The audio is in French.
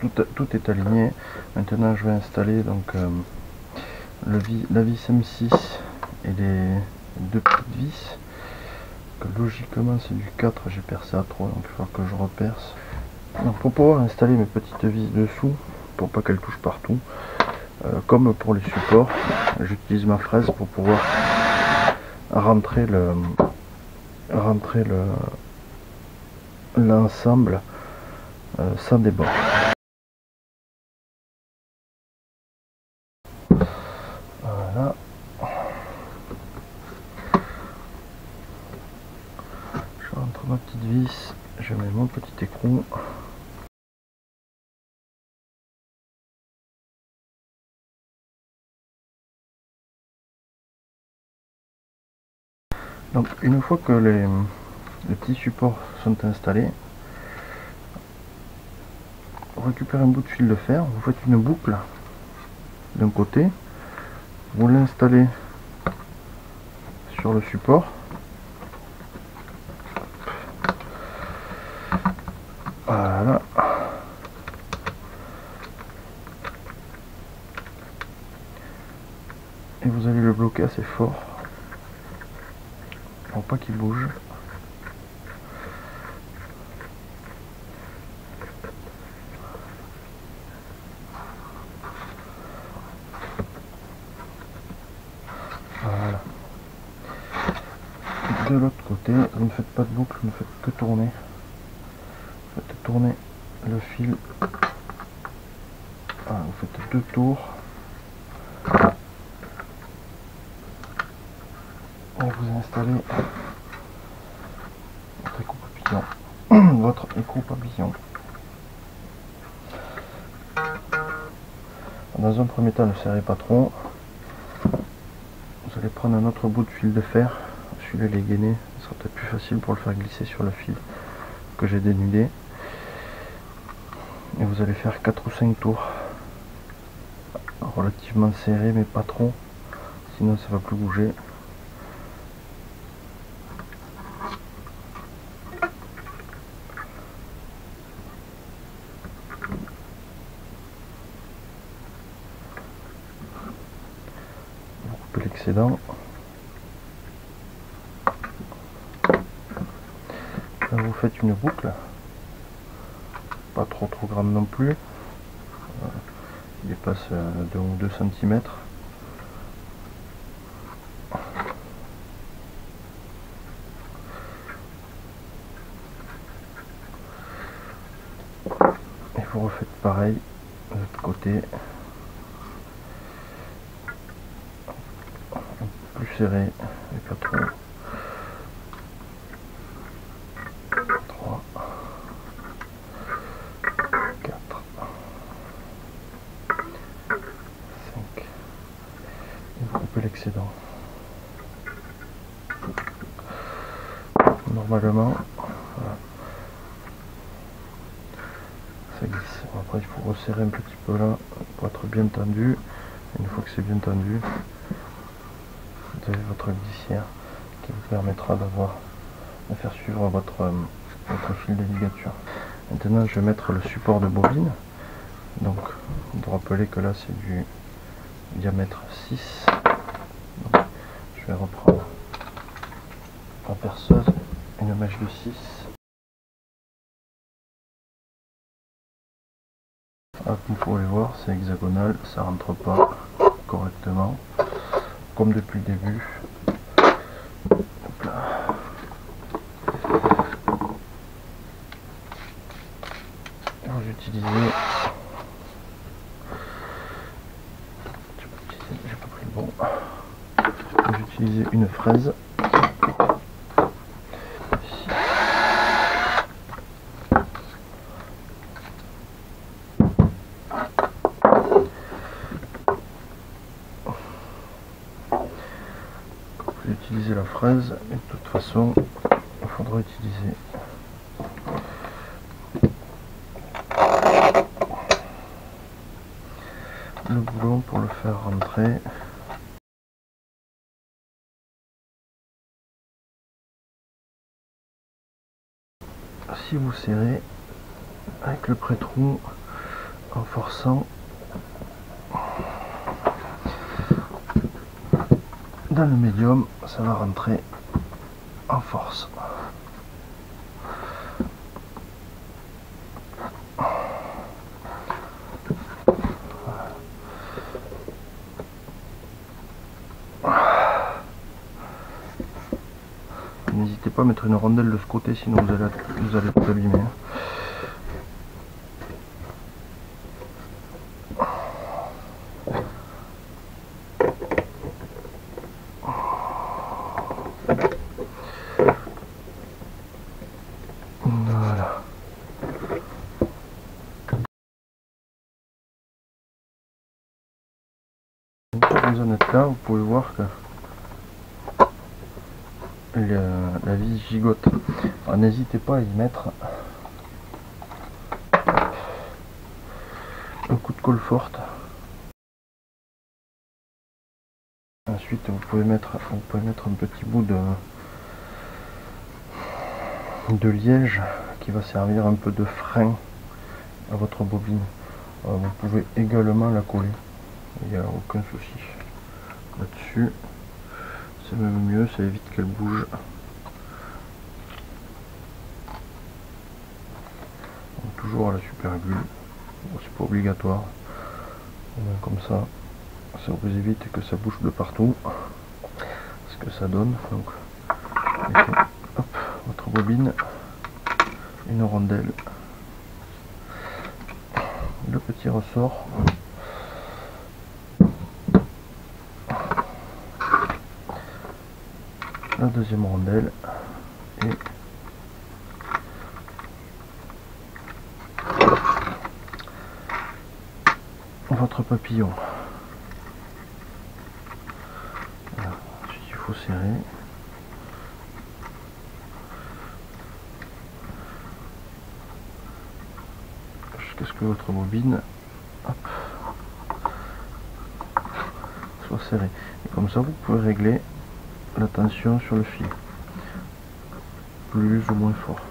tout est aligné. Maintenant je vais installer donc la vis M6 et les deux petites vis. Logiquement c'est du 4, j'ai percé à 3, donc il va falloir que je reperce. Donc pour pouvoir installer mes petites vis dessous, pour pas qu'elles touchent partout, comme pour les supports, j'utilise ma fraise pour pouvoir rentrer l'ensemble sans débord. Voilà. Je rentre ma petite vis, je mets mon petit écrou. Donc une fois que les petits supports sont installés, vous récupérez un bout de fil de fer, vous faites une boucle d'un côté, vous l'installez sur le support. Voilà. Et vous allez le bloquer assez fort pour pas qu'il bouge. Voilà. De l'autre côté, vous ne faites pas de boucle, vous ne faites que tourner. Vous faites tourner le fil. Voilà, vous faites 2 tours. Et vous installez votre écrou papillon. Votre écrou papillon. Dans un premier temps, ne serrez pas trop. Vous allez prendre un autre bout de fil de fer. Celui-là il est gainé, ce sera peut-être plus facile pour le faire glisser sur le fil que j'ai dénudé. Et vous allez faire 4 ou 5 tours. Relativement serré mais pas trop, sinon ça va plus bouger. Vous coupez l'excédent. Là vous faites une boucle, pas trop grande non plus, il dépasse de 1 ou 2 cm. Et vous refaites pareil de l'autre côté, un peu plus serré, mais pas trop. 3, 4, 5, et vous coupez l'excédent. Normalement, voilà. Ça glisse. Après il faut resserrer un petit peu là pour être bien tendu. Une fois que c'est bien tendu, vous avez votre glissière qui vous permettra de faire suivre votre fil de ligature. Maintenant je vais mettre le support de bobine. Donc vous rappelez que là c'est du diamètre 6. Donc, je vais reprendre la perceuse, une mèche de 6. Comme vous pouvez voir, c'est hexagonal, ça rentre pas correctement, comme depuis le début. Hop là. Vous utilisez, j'ai pas pris le bon. Vous utilisez une fraise. Vous utilisez la fraise et de toute façon il faudra utiliser le boulon pour le faire rentrer. Si vous serrez avec le pré-trou, en forçant dans le médium, ça va rentrer en force. N'hésitez pas à mettre une rondelle de ce côté, sinon vous allez tout abîmer. Voilà. Une fois que vous en êtes là, vous pouvez voir que la vis gigote. Alors n'hésitez pas à y mettre un coup de colle forte. Ensuite vous pouvez mettre un petit bout de liège qui va servir un peu de frein à votre bobine. Vous pouvez également la coller, il n'y a aucun souci là-dessus. C'est même mieux, ça évite qu'elle bouge. Donc, toujours à la super glue, c'est pas obligatoire. Comme ça vous évite que ça bouge de partout. Ce que ça donne. Donc, mettez, hop, votre bobine, une rondelle, le petit ressort. La deuxième rondelle et votre papillon. Voilà. Ensuite il faut serrer. Jusqu'à ce que votre bobine, hop, soit serrée. Et comme ça vous pouvez régler la tension sur le fil, plus ou moins fort.